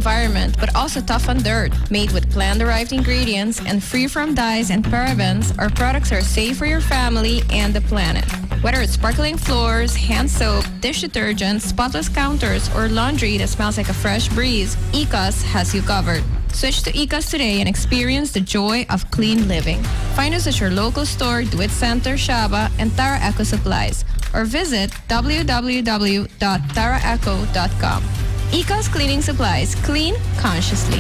environment, but also tough on dirt. Made with plant-derived ingredients and free from dyes and parabens, our products are safe for your family and the planet. Whether it's sparkling floors, hand soap, dish detergent, spotless counters, or laundry that smells like a fresh breeze, Ecos has you covered. Switch to Ecos today and experience the joy of clean living. Find us at your local store, Do It Center, Shaba, and Tara Eco Supplies, or visit www.taraeco.com. Ecos Cleaning Supplies. Clean consciously.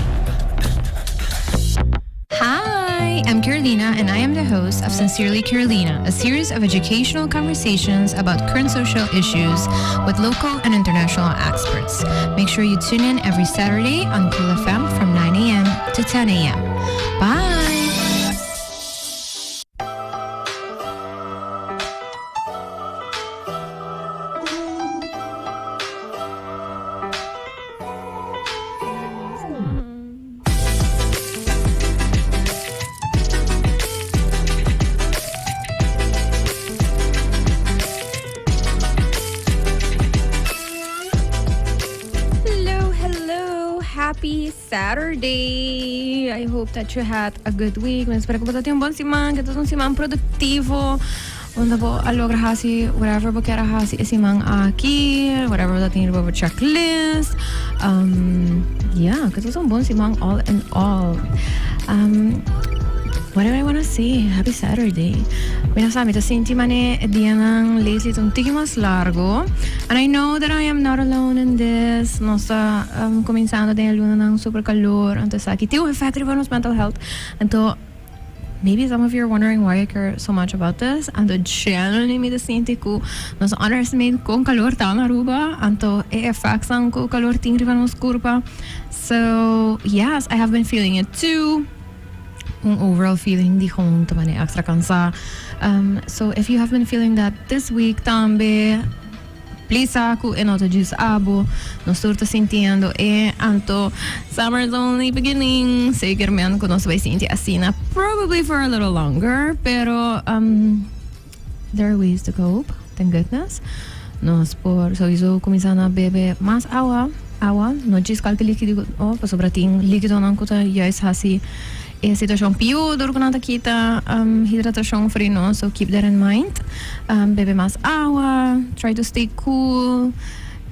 Hi, I'm Carolina, and I am the host of Sincerely Carolina, a series of educational conversations about current social issues with local and international experts. Make sure you tune in every Saturday on Cool FM from 9 a.m. to 10 a.m. Bye! Happy Saturday! I hope that you had a good week. Men espero que po tati un bon siman, que un siman produktivo. Onda po alogra hasi, whatever po kera hasi isimang aki, whatever po tati po checklist. Yeah, que un bon simang all in all. What do I want to say? Happy Saturday. Minasami, to sinti mane dia ng lately itong tiki mas largo. And I know that I am not alone in this. No sa comenzando din luna ng super calor. Anto sa kitiw effect on mental health. Anto maybe some of you are wondering why I care so much about this. Anto genuinely mi sinti ko no sa underestimate kung calor ta na Aruba. Anto effects ang ko calor tingri vanos kurpa. So yes, I have been feeling it too. Ang overall feeling hindi ko tamane extra kansa. So if you have been feeling that this week tambe, please ako to juice abo no surto sintiendo anto summer's only beginning. Seguramente ko no sabay sinti asina probably for a little longer, pero there are ways to cope. Thank goodness. No sport so iso comienza na bebe mas awa no jis kalki likido pasobrating likido nan ko ta yes hasi sitwasyon piudor kung kita hidratasyon free, no? So keep that in mind. Bebe mas awa, try to stay cool.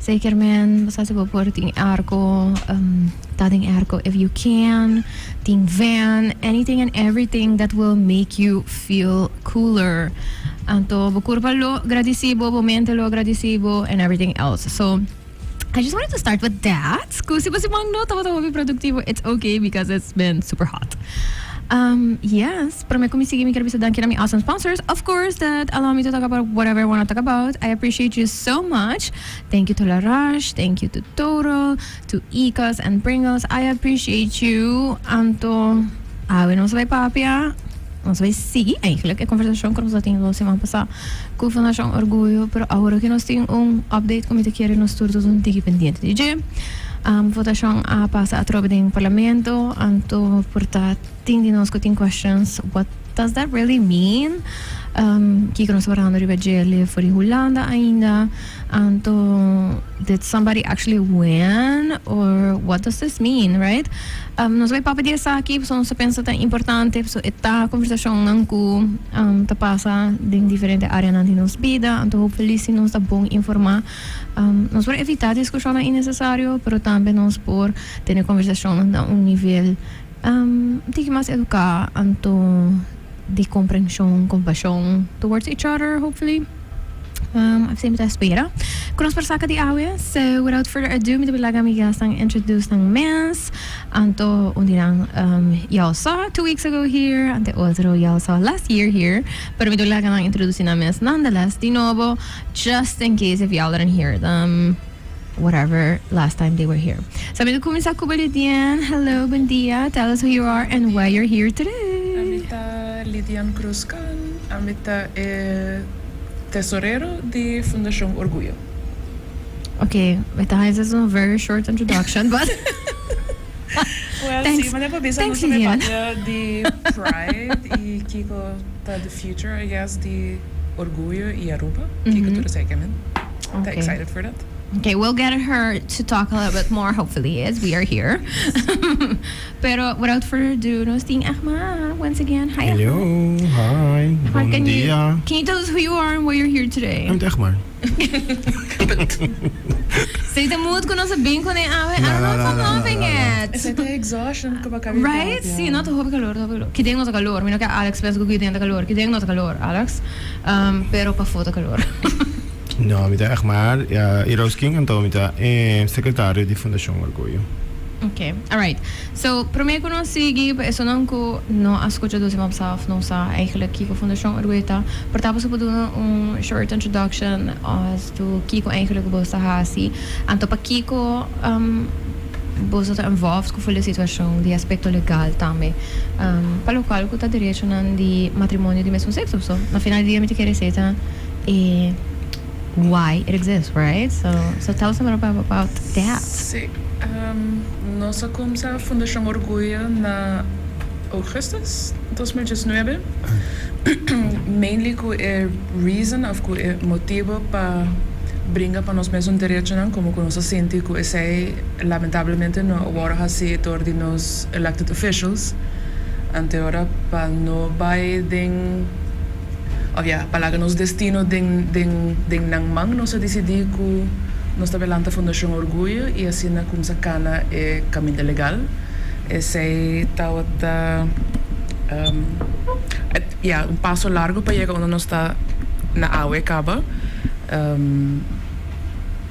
Zeker men, basta sa popor ting airco, tading airco if you can, ting van, anything and everything that will make you feel cooler. Anto bukur palo agradecibo, momentelo agradecibo, and everything else. So I just wanted to start with that. Scusi ba si Mangno? Tawa-tawa be produktibo. It's okay because it's been super hot. Yes, pero may kumisigi mi karabisadan kina mi awesome sponsors, of course, that allow me to talk about whatever I want to talk about. I appreciate you so much. Thank you to La Rush, thank you to Toro, to Ecos and Pringles. I appreciate you. Anto, no sabay papia. No sabay sige. Eigenlijk, conversasyon ko sa tingin si mga pasa ko na siyang orgullo, pero ahora que nos ting update kung ite quiere nos turtos un tiki pendiente DJ. Votasyong pasa at robe ding parlamento anto porta ting dinos ko ting questions. What does that really mean? Kiko nos varando ribe gele for Hulanda ainda anto did somebody actually win or what does this mean, right? Nos vai papadia sa aqui so nos pensa tan importante so ita conversasyon nang ku tapasa ding diferente área nan nos vida anto hopefully si nos ta bong informa nos por evitar discussão innecessário pero também nos por ter conversação na nível de mais educar anto de compreensão, compassion towards each other, hopefully. I've seen it as espera. Kunos persaka di awe. So without further ado, mito bilaga mi gastang introduce ng mens. Anto undirang Yalsa 2 weeks ago here. Ante otro Yalsa last year here. Pero mito bilaga nang introduce na mens nonetheless di novo, just in case if y'all didn't hear them. Whatever last time they were here. Sabi ko kumisa kubalitian. Hello, buen dia. Tell us who you are and why you're here today. Amita Lidian Cruzcan. Amita tesorero de Fundación Orgullo. Okay, this is a very short introduction, but well, thanks. Sí, mali pa bisa Thanks, no Lilian. the pride y kiko the future, I guess, the Orgullo y Aruba. Kiko to the second. Okay. Excited for that. Okay, we'll get her to talk a little bit more, hopefully, as we are here. Pero without further ado, no sting Ahmad, once again. Hi, Hello, Ahmad. hi, Ahmad, bom can dia. you tell us who you are and why you're here today? I'm Dagmar. Say the mood ko na sabihin ko na yung awe. I don't know if I'm loving it. Is it exhaustion? Right? Sì, no, hobi calor. Kideng no ta calor. Mino ka Alex penso ko kideng ta calor. Kideng no ta calor, Alex. Pero pa foto calor. No, met Dagmar, Heroes King en to met secretário de Fundação Orgulho. Okay, alright. So, prometo ko nung sige, eso nang ko no ascolto do simam saf no sa eigenlijk Kiko Fundação Orgulho. Pertapos ko doen een short introduction as to Kiko eigenlijk bosta hasi. Anto pa Kiko bosta involved ko fulla situação de aspecto legal também. Palo qual ko ta direito nan di matrimonio di mesmo sexo, so na final dia me te querer seta e why it exists, right? So tell us about that. Sim. Nossa começa a Fundação Orgulho na augustus 2019. Mainly com a reason of com a motivo para brincar para nós mesmos direitos não como que nós sente que esse lamentavelmente não agora assim por de nós elected officials ante agora para não vai den para que nos destino den nang mang nós decidir que nós trabalhamos na Fundação Orgulho e assim na como sacana é caminho legal esse tal da passo largo para chegar onde nós está na AUE acaba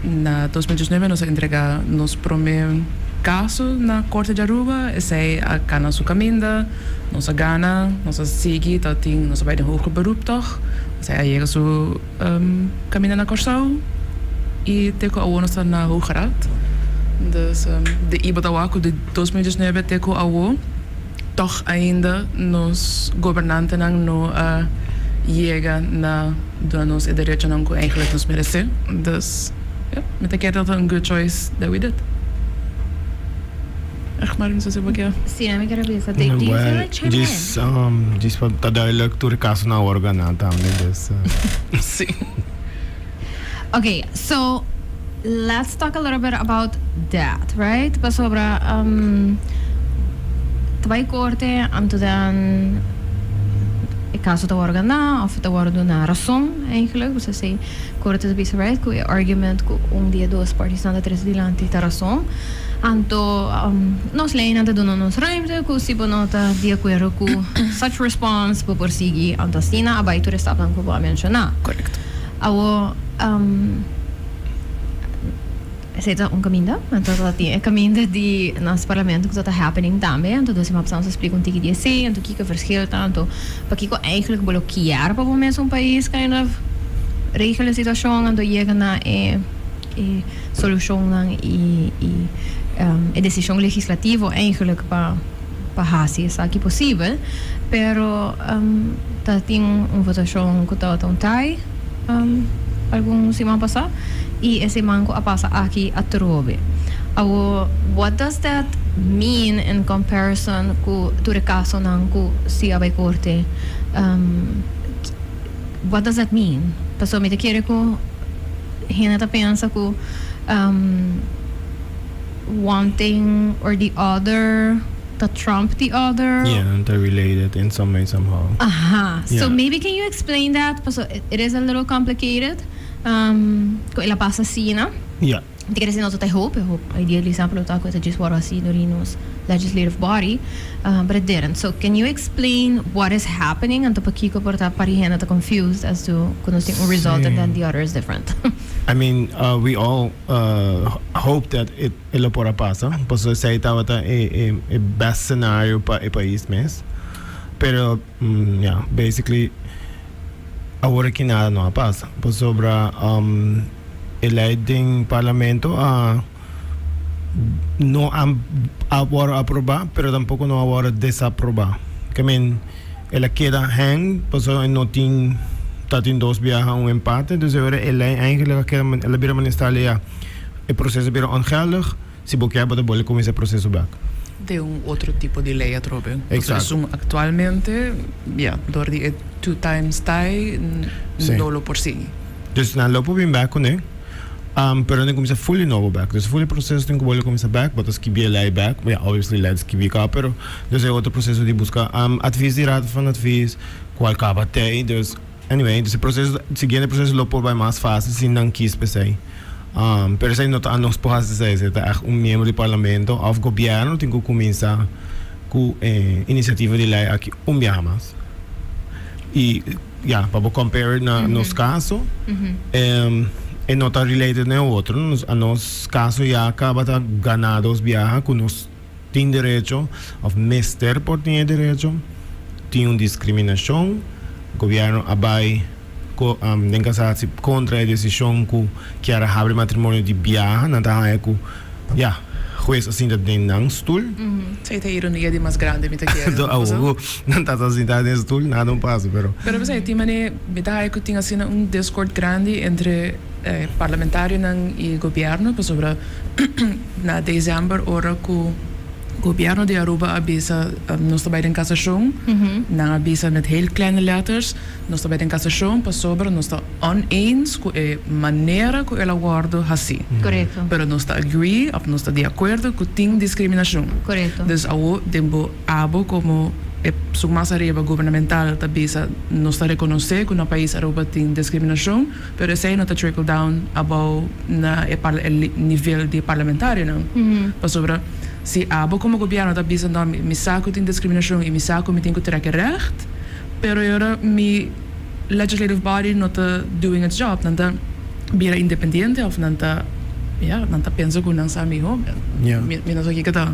na 2019 nós entregar nos primeiro caso na Corte de Aruba esse a cana su caminho nós gana nós sigue tá tem nós vai de hoger beroep toch esse a chega su caminho na Corsau e teko awo nós na Hoge Raad dus de ibadawaku de 2019 teko awo toch ainda nos governanten não no chega na do nos direito não que eigenlijk nos merece dus met de keer dat een good choice that we did. Echt maar, zo zeg ik ja. Sim, me quero ver. Do you feel like chiming in? Diz para dar lectura caso na organa também dus. Sim. Okay, so let's talk a little bit about that, right? Pa sobra vai corte anto dan ik caso da organa of da worden na razão eigenlijk, você sei corte de right com argument com dia dois partes na três dilante da razão. Anto nos leina de dono nos ruimte com si bonota de acordo com such response por persigi anto stina abai tu resta plan com a mencionar. Correct. Awo Seta un caminho, então é caminho de nosso parlamento que está happening também, então dois mapas explica um tique de assim, então que verschil tanto, para que eigenlijk bloquear para o mesmo país kind of regelen situação, então chega na solução e decisão legislativa eigenlijk para fazer isso aqui possível, pero tá tem votação que tá tão tai algum semana passada e esse manco a passa aqui a trove. What does that mean in comparison com o caso nang ku si abay korte? What does that mean? Paso me te quiere ko hinata pensa ko one thing or the other to trump the other. Yeah, they're related in some way somehow. Aha. Yeah. So maybe can you explain that? So it is a little complicated. Ko ila pasa sina. Yeah. Hindi kasi not I hope. Ideally, sample of it just what I see Norino's legislative body, but it didn't. So can you explain what is happening? And to pakiko porta parihena to confused as to kung yung result and then the other is different. I mean, we all hope that ilo pora pasa. Pues sa itawata a best scenario pa e país mes. Pero yeah, basically agora que nada não pasa. Pues sobra eleiting parlamento não agora aprovar, pero tampoco não agora desaprovar. I mean, ela queda hang, pues não tem tatin dos viajan empate, dus ela eigenlijk ela bira manestale ja o processo bira ongeldig, se bloquear para poder começar o processo back. De outro tipo de lei atrobe. Exacto. Actualmente, door die 2 times tie, dolo por si. Dus na lopo bin back né? Pero não começa fully novo back. Dus fully processo tem que voltar começar back, but as kibi lei back. Yeah, obviously let's kibi cá, pero dus é outro processo de buscar advies de raad van advies, qual caba tem. Dus anyway, dus processo, seguinte processo lopo vai mais fácil se não quis pensar. Pero isso aí não tá nos porras dizer, é membro do parlamento, of governo tem que começar com iniciativa de lei aqui mais. E para compare nos casos, e não está related nem outro. A nosso caso já acaba de ganhar os viagens que nós temos direito, ou mister por ter direito, tem uma discriminação, o governo abai tem que ser contra a decisão que era abrir matrimônio de viagem, não está aí juez assim da não stoel. Sei te ironia di mais grande mit aqui. Não está assim da stoel, nada não passa, pero. Pero você tem mané, metade que tinha assim discord grande entre parlamentário e governo, sobre na dezembro hora que o governo de Aruba avisa nós também em cassação, não avisa met heel kleine letters, nós também em cassação, sobre nós está oneens com a maneira que ela guarda assim. Correto. Pero nós está agree, ou nós está de acordo que tem discriminação. Correto. Dus ao tempo abo como sua massa arriba governamental tabisa não está reconhecer que no país Aruba tem discriminação, pero esse não está trickle down about na nível de parlamentário não. Sobre se abo como governo tabisa não me saco tem discriminação e me saco me tem que ter recht, pero agora me legislative body não está doing its job, não está bem independente ou não está não está pensando que não sabe me não sei o que está.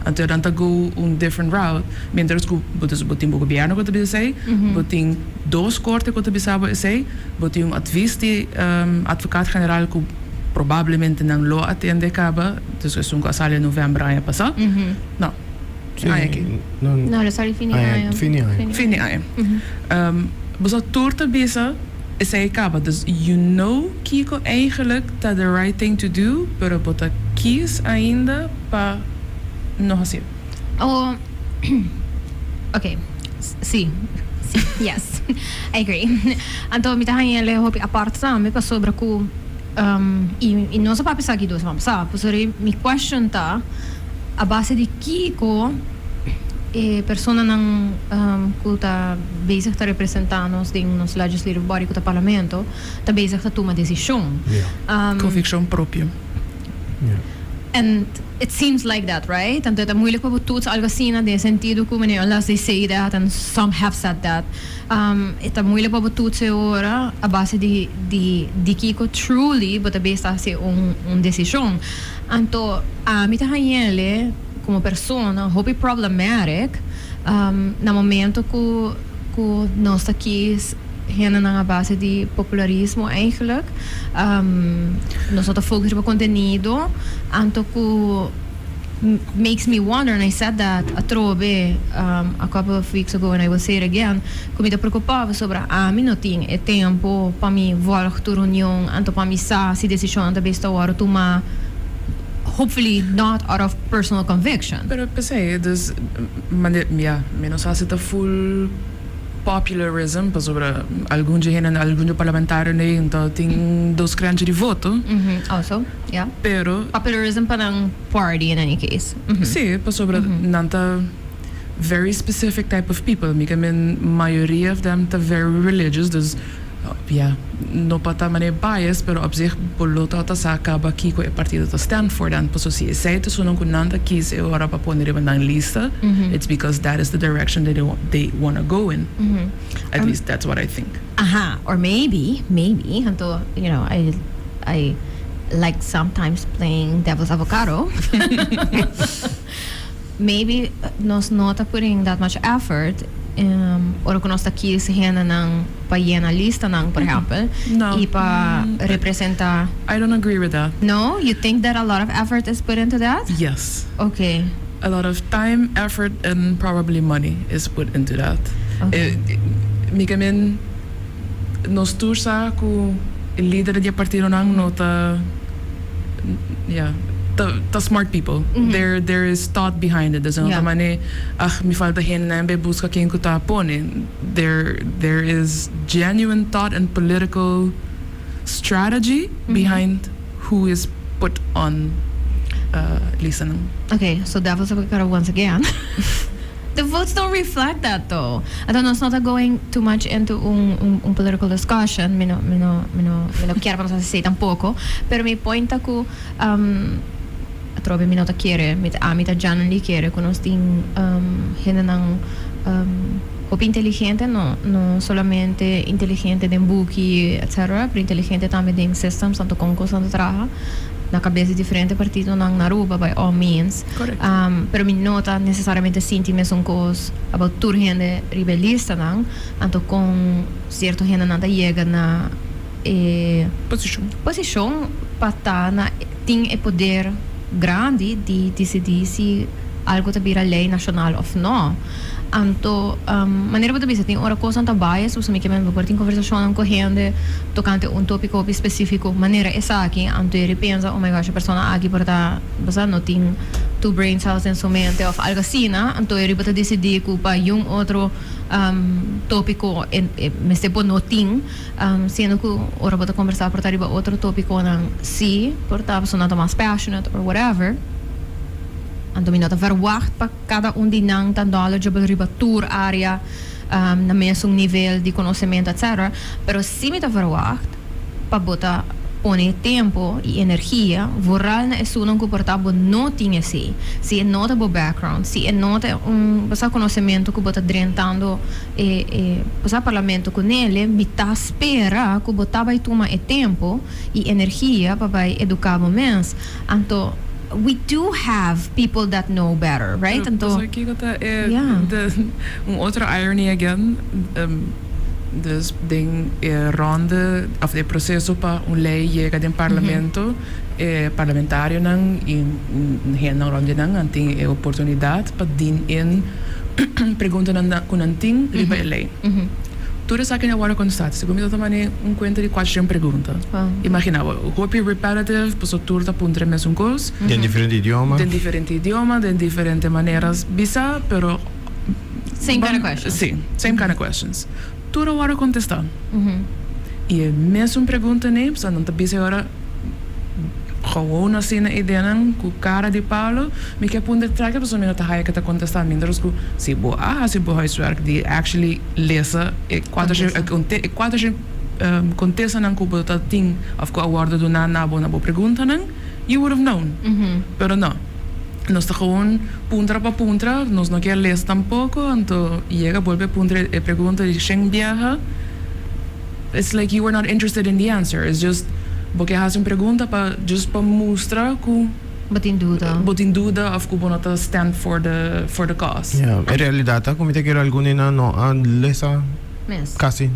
Então, dan go different route. Mientras que botin o governo que te sei, botin dois cortes que te sabe sei, botin advies de advocado-geral que provavelmente não lo atende acaba, dus is que sale em novembro ano passado. Não. Sim. Não, ele sale fini ano. Fini ano. Mas a torta bisa sei acaba, dus you know que eigenlijk dat the right thing to do, pero bota kies ainda para não assim. Oh, okay. Sim. Yes. I agree. Então, me tahan ele hopi apart sa me pa sobre ku e não só para pensar que dois vamos sabe, porque me question tá a base de Kiko persona não que tá bezig tá representando nos de nos legislative body que tá parlamento tá bezig tá tomar decisão. Convicção própria. And it seems like that, right? And é moeilijk para todos algo assim nesse sentido como unless they say that and some have said that. É moeilijk para todos agora a base de Kiko truly, but a base assim decisão. Então a mim também ele como persona hobby problematic no momento que nós está aqui na base de popularismo eigenlijk nós estamos focus op conteúdo anto que makes me wonder, and I said that a trove a couple of weeks ago and I will say it again que me preocupava sobre mim não tinha tempo para me voltar à reunião anto para me sa se decisão da besta hora tomar hopefully not out of personal conviction. Pero pensei, dus menos assim tá full popularism, sobre algum parlamentar então tem dois grandes de voto. Also, yeah. Pero popularism para um party in any case. Sim, sobre nanta very specific type of people. Because maioria of them are very religious, dus no pata mane bias, pero op zich bolota ta sa acaba aqui com o partido ta stand for dan, so se sei to sono com nanta quis eu ora para pôr na lista, it's because that is the direction that they want to go in. At least that's what I think. Or maybe, então, you know, I like sometimes playing devil's avocado. Maybe nos not putting that much effort ora que nós está aqui se renda não para ir na lista não, por exemplo, e para representar. I don't agree with that. No, you think that a lot of effort is put into that? Yes. Okay. A lot of time, effort, and probably money is put into that. Okay. Mikamin, nos tursa ku líder de partido não nota, the smart people. There is thought behind it. Dus não tamane, me falta hen be busca quem que tá pone. There is genuine thought and political strategy behind who is put on listening. Okay, so devil's advocate once again. The votes don't reflect that though. I don't know, it's not going too much into un political discussion. Me no quiero para se tampoco. Pero mi point ako, trobe mi nota quiere, mit amita Jan li quiere, con os ting hinanang op inteligente, no solamente inteligente den buki, etc. Pero inteligente também den systems, tanto concos, tanto traha. Na cabeça de diferente partido não naruba by all means. Correct. Pero mi nota necessariamente sinti mesmo cos about tur gente rebelista não, anto com certo gente não chega na posição para estar na tem o poder grande de decidir se algo tá vira lei nacional ou não. Anto, maneira para dizer, tem hora coisa anta bias, usa que mesmo por tem conversação com gente tocante tópico específico, maneira essa aqui, anto ele pensa, oh my gosh, a pessoa aqui por tá, basta não tem two brain cells em sua mente ou algo assim, né? Anto ele pode decidir que para outro tópico, mas depois não tem, sendo que hora para conversar por tá riba outro tópico não, se por tá a pessoa não mais passionate or whatever. Anto mi nota verwacht pa cada de nang tan knowledgeable riba tour area na mesmo nível de conhecimento, etc. Pero se mi ta verwacht pa bota pone tempo e energia, vooral na isso não comportabo não tinha se não tem background, se não tem basta conhecimento que bota drentando basta parlamento com ele, mi ta espera que bota vai tomar tempo e energia para vai educar mens, anto we do have people that know better, right? Dus ik dat een andere irony again. Dus ding ronde of de processo para lei llega del parlamento, parlamentario nang in geen ronde nang anting oportunidade para din in pergunta con anting riba lei. Tudo isso aqui na hora quando está, se comigo também conta de 4 perguntas. Imagina, hopi repetitive, posso tudo apontar mesmo coisa. De diferente idioma. De diferente maneiras, bisa, pero same kind of questions. Sim, same kind of questions. Tudo a hora contestar. E mesmo pergunta nem, precisa não tá bisa agora gewoon assim na ideia com cara de palo, me que apontar traga para somente a que tá contestando, mientras que se boa huiswerk de actually lezen, quatro contesta não que botar ting of que award do na boa pergunta não, you would have known. Pero não. Nós está gewoon puntra para puntra, nós não quer ler tampouco, então chega volve puntra e pergunta de Sheng viaja. It's like you were not interested in the answer. It's just porque has uma pergunta para mostrar que botin dúvida of que bonota stand for the cause. Yeah, en realidad como te quiero alguna no lesa casi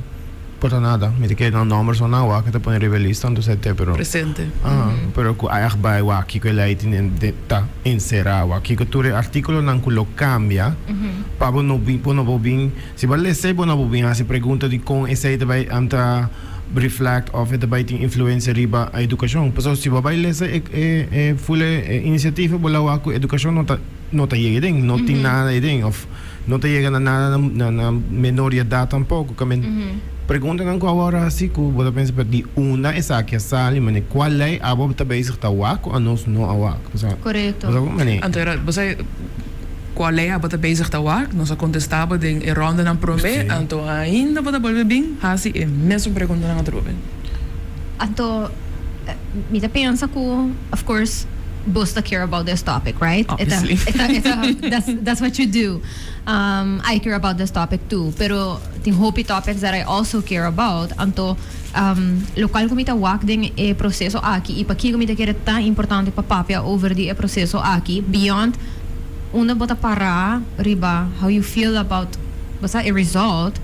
por nada. Me te quiero numbers on agua que te pone rebelista entonces te pero presente. Pero que hay by wa que la tiene ta encerrado que tu artículo nan lo cambia para no bobin si vale se bona bobin hace pregunta de con ese de vai anta reflect of it by influencer riba a educação. Então se vai lesa full iniciativa bola wa ku educação não tá llega não tem nada idem of não tá llega nada na menor idade tampouco que pergunta não qual hora assim que você pensa para de uma essa que sale mas qual é a boa tá bezig tá wa ku anos não a wa. Correto. Então era você qual é a bota bezig te werk, nós contestava de ronda na prome, então ainda bota bolve bem, hasi é mesmo pergunta na trobe. Então, me ta pensa que, of course, bosta care about this topic, right? Obviously. That's what you do. I care about this topic too, pero tem hopi topics that I also care about. Então, local comita wak ding e processo aqui, e para que comita quer tão importante para papia over the processo aqui, beyond una bota para riba how you feel about basta a result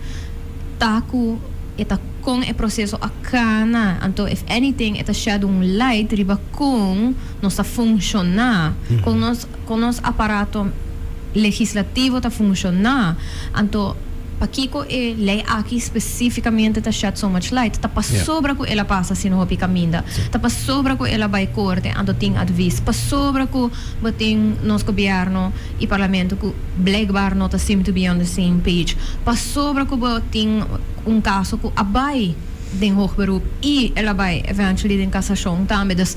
taku eta com e processo akana então if anything eta shed light riba com nossa funcionar com nos aparato legislativo ta funcionar então pakiko e lei aqui especificamente ta shed so much light ta sobra ko ela passa sino hopi caminda ta sobra ko ela vai corte ando ting advis pa sobra ko bating nos governo e parlamento ko blegbar not seem to be on the same page pa sobra ko bating caso ko abai den hoogberoep e ela vai eventually den cassation também. Dus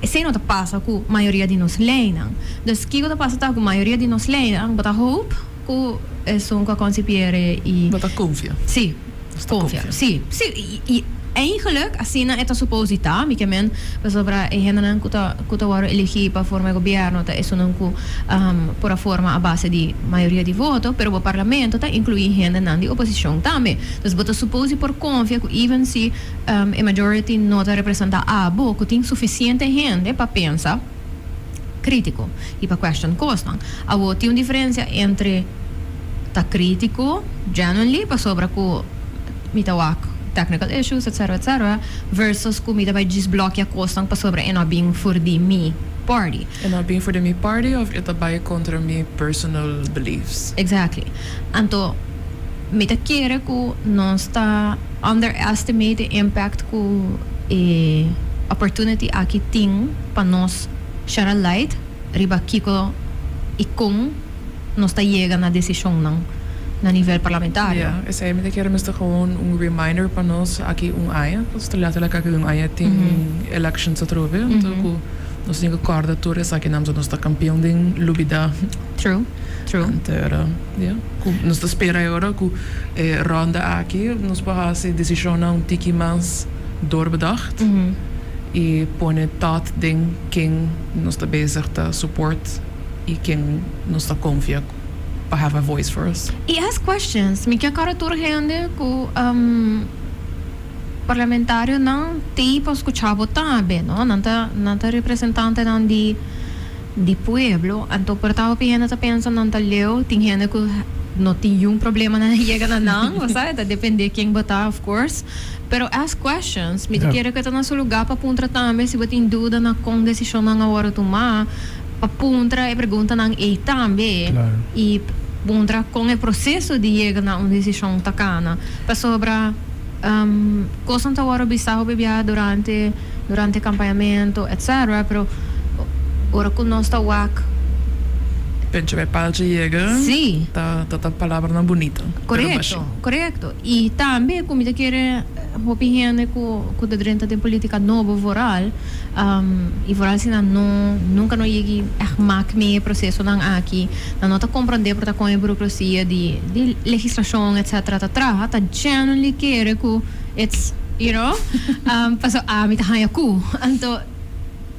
sei não tá passa com a maioria de nos leinam. Dus que tá passa tá com a maioria de nos leinam, but I hope que é só com a concepiere e Wat dat confia. sim, Sta confia. confia. Sim, sim. E eigenlijk assim é supposita, que men sobre e hendan kuta waro elegi para forma governo tá isso não ku por a forma a base de maioria de voto, pero o parlamento tá inclui hendan de oposição também. Dus bota suppose por confia que even se a majority não tá representa a bo que tem suficiente gente para pensar crítico e para question costan. A tem uma diferença entre tá crítico genuinely para sobre ku mitawak technical issues, etc., versus comida vai desbloquear costas para sobre e não bem for the me party. En dat ben voor de me party of is dat bij contra me personal beliefs? Exactly. Anto, mita kere ko non sta underestimate the impact ko opportunity aqui ting pa nos share a light riba kiko ikong nos ta llega na decisão na nível parlamentar. Ja, is hij met een keer misschien gewoon een reminder van ons, aki een aya, dus te laten lekker een aya ting elections at robe, então nós temos que acordar tudo isso aqui nós está campeão de lubida. True. Então, ja, nós está espera agora que ronda aqui, nós vamos fazer decisão um tiki mais doorbedacht e põe dat ding quem nós está bezig te support e quem nós está confia para have a voice for us. E ask questions. Me que cara turgende ku parlamentário não tem para escutar também, não? Não tá representante não de pueblo. Então por tal opinião tá pensando não tá leu, tem gente que não tem um problema na chega na não, sabe? Tá depende quem botar, of course. Pero ask questions. Me quero que tá no seu lugar para puntra também, se você tem dúvida na com decisão na hora tomar. Papuntra e pergunta nang e também e puntra com o processo de chegar na uma decisão tacana para sobre coisas que agora bizarro bebia durante acompanhamento etc. Pero ora que nós está wak Pentje bij paaltje chega. sim Dat palavra não bonita. correto e também como te quer opinião com de dentro de política novo voral e voral se nunca não chegue a mak me processo não aqui não tá compreender por tá com a burocracia de legislação etc tá genuinely quer que it's you know paso me tá hayaku então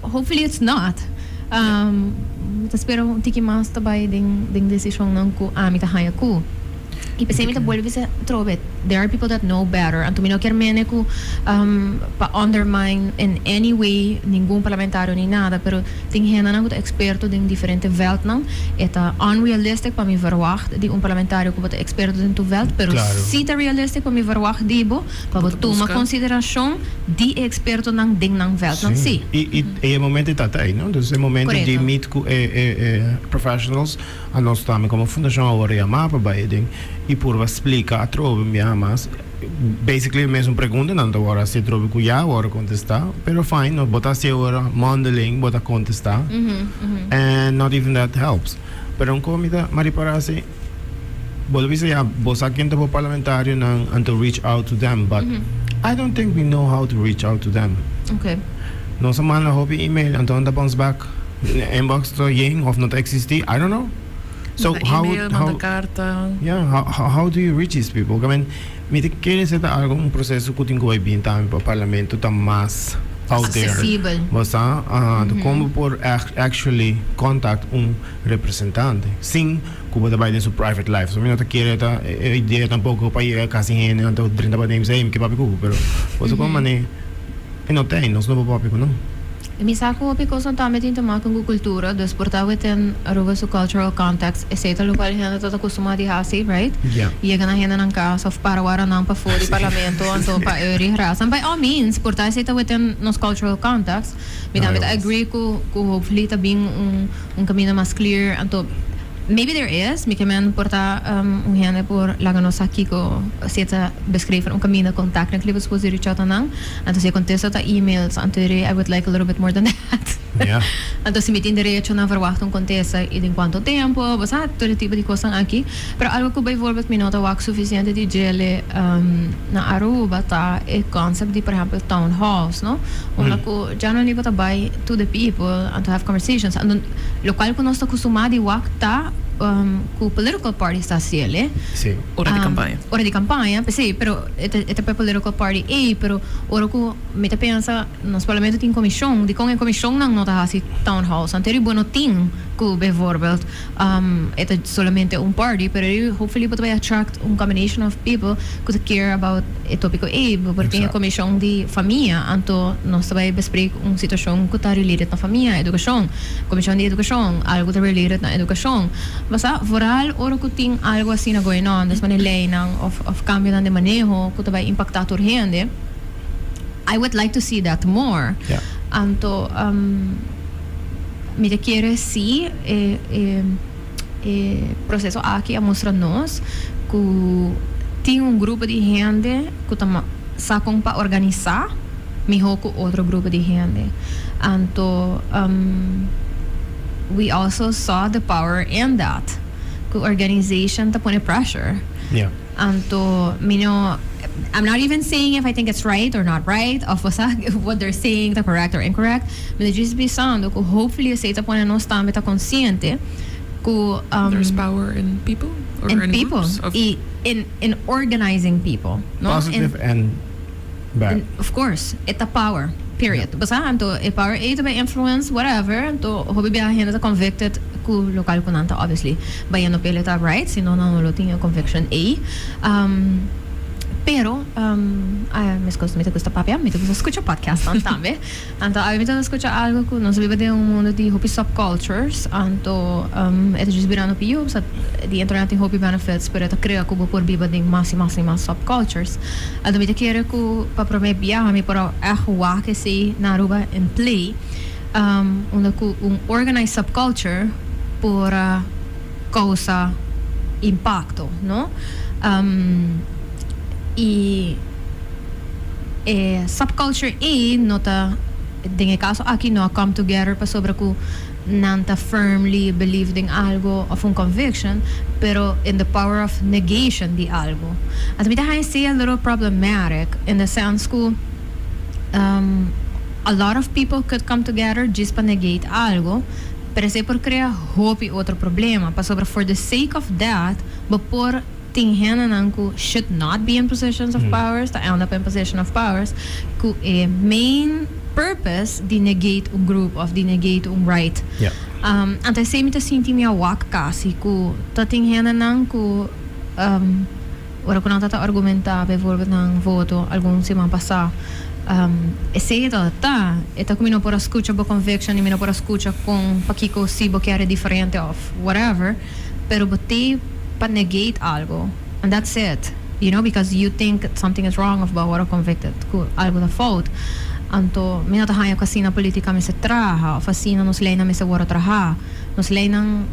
hopefully it's not espero um tiki mais também den decisão não ku me tá hayaku e pensei me tá vuelve se trove there are people that know better anto me não quer mene ku pa undermine in any way nenhum parlamentário nem nada pero tem gente não é experto em diferente veld não é unrealistic para me verwacht de parlamentário que é experto em tu veld pero se tá realistic para me verwacht dibo para tomar consideração de experto não ding não veld não sim e é momento tá aí não dus é momento de meet com professionals a nós também como fundação agora é mapa by ding e por explicar a trove mas basically mesmo pergunta não agora se trove que já agora contestar pero fine não botar se agora modeling botar contestar and not even that helps pero um comida mariparase volve se já bosa quem tá parlamentário não and to reach out to them but I don't think we know how to reach out to them okay nossa mana hobby email então da bounce back inbox to ying of not existing I don't know. So how do you reach these people? I mean, me te quieres hacer algo un proceso que tengo ahí bien también para parlamento tan más out accessible. There. Basta, como por actually contact un representante sin como te vaya en su private life. So me no te quiere ta idea tampoco para ir casi gente antes 30 para dem que papi cubo, pero pues como mané no tem, no snobo papi no. Mi saco porque son também tem tomar com cultura, dus portava tem arroba su cultural context, etc. Local gente tá acostumado a assim, right? Yeah. E a gente na casa of para agora não para fora do parlamento, então para euri raça. By all means, portar esse tá tem nos cultural context. Me também agree com hopefully tá bem caminho mais clear, então maybe there is, me kemen porta gente por laga nos aqui ko se tá beschrijven caminho contact na clipes poder reach out nang, então se contesta ta emails, então I would like a little bit more than that. Yeah. Então, se me tem direito na verwacht aconteça e em quanto tempo, basta todo tipo de coisa aqui. Pero algo que bijvoorbeeld me nota wak suficiente de gele na Aruba tá é concept de, por exemplo, town halls, no? Onde que já não liba by to the people and to have conversations. And local que nós tá acostumado de wak tá com political party está ciele. Sim. Hora de campanha. Hora de campanha, sim, pero esta political party pero ora que me te pensa nos parlamento tem comissão, de com a comissão não tá assim town halls. Anterior bueno tem que bijvoorbeeld esta solamente party, pero hopefully pode attract combination of people who care about o tópico porque tem a comissão de família, então nós vai bespreek situação que está related na família, educação, comissão de educação, algo que está related na educação. Basta vooral ora que tem algo assim na going on, dus man lei of cambio de manejo que vai impactar a gente. I would like to see that more. Yeah. Anto me te quiere sí processo aqui a mostrar-nos que tem grupo de gente que está sacam para organizar melhor que outro grupo de gente. Anto we also saw the power in that. The organization ta pone pressure. Yeah. Anto, I'm not even saying if I think it's right or not right, of what they're saying, the correct or incorrect. But just pensando que hopefully say ta pone nos tambe ta consciente que There's power in people or in people groups of in organizing people, no? Positive and bad. Of course, it's a power. Period. Basta anto e power ito by influence whatever anto hobi biya hen ta convicted ku local kunanta obviously bayan no peleta right sino no lo tinha conviction pero me gusta papia me gusta escuchar podcast tambe anto me gusta escuchar algo que nos vive de mundo de hopi subcultures anto ito just birano pio sa the internet tem hopi benefits pero ito crea kubo por viva de mas subcultures anto me te quiere ku pa prome biya me para ahwa que se na Aruba in play onde ku organized subculture por causa impacto no e subculture nota dinge caso aqui no come together pa sobre ku nanta firmly believed in algo of conviction pero in the power of negation di algo at me I see a little problematic in the sense ku a lot of people could come together just pa negate algo pero se por crear hope outro problema pa sobre for the sake of that por ting hen who should not be in positions of powers to end up in position of powers who a main purpose di negate group of di negate right ante se mi te sinti mi awak kasi ku ting hen ku ora ko nata argumenta bijvoorbeeld ng voto algum semana passada e se ito ito kumino por escucha bo conviction e mino por escucha kung pakiko sibo que era diferente of whatever pero bote pa negate algo and that's it you know because you think something is wrong about what are convicted ku algo na fault anto minata haya kasi na politika mi se traha of asina nos lei na mi se wara traha nos lei nang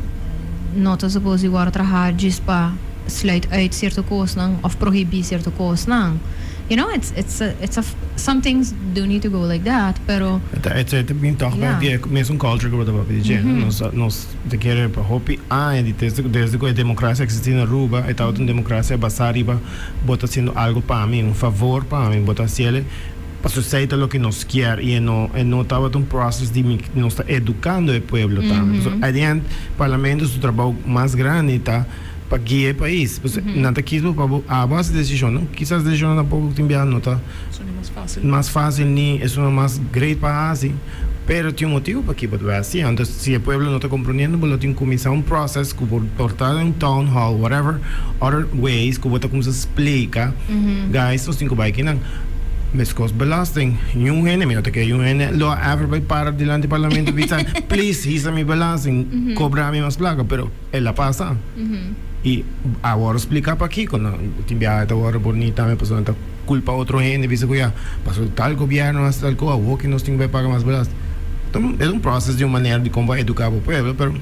not suppose wara traha just pa sluit uit certo koos nang of prohibir certo koos nang you know it's some things do need to go like that pero it's been talk about the mesmo culture que eu estava nós de querer para hopi desde que a democracia existe na Aruba e tal uma democracia basada bota sendo algo para mim favor para mim bota se ele para sociedade lo que nos quer e não estava um processo de nos está educando o povo também so adiante parlamento o trabalho mais grande tá para guiar o país. Nada quiso para a base de decisão, não? Quizás a decisão não pode enviar nota. Isso é mais fácil. Mais fácil nem, isso é mais great para assim. Pero tem motivo para que pode assim. Então, se o povo não está compreendendo, pode tem que começar processo que pode portar town hall, whatever, other ways que pode começar a explicar. Guys, nós temos que vai aqui não. Mescos belasting. Yung hene, minota que yung hene lo ever vai para delante do parlamento bisa, please, hisa mi belasting, cobra mi mas placa, pero ela passa. E agora explicar para aqui, quando timbia agora bonita, me passou tanta culpa outro hene, bisa que já passou tal governo, hasta tal coisa, o que nós temos que pagar mais belasting. Então, é processo de uma maneira de como vai educar o povo, pero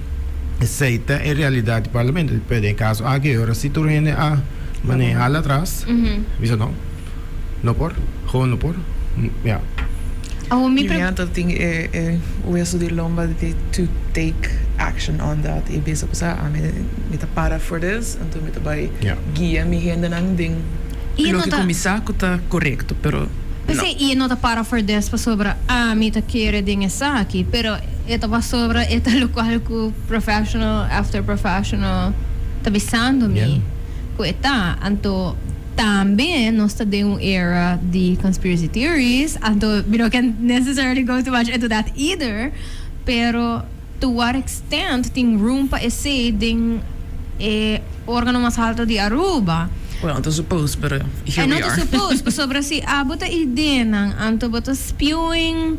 aceita a realidade do parlamento. Pede em caso, aqui, agora se tu hene a manejar lá atrás, bisa não. No por, gewoon no por, ja. mi Ja, dat ding hoe is die lomba to take action on that. E bezig sa met de para for this en toen met de bij Ja. guia mi hende nang ding. E Lo não que tá- começar que tá correto, pero Kasi e não tá para for this pa sobra mi ta querer dinge sa aqui, pero ito pa sobra ito local ko professional after professional tá visando Yeah. mi. Ko eta anto também nós está de era de conspiracy theories, anto we don't can necessarily go too much into that either, pero to what extent tem room pa esse ding órgano mais alto de Aruba. well, to suppose, but here And we not are. to suppose, but sobra si abot a ideia ng anto bata spewing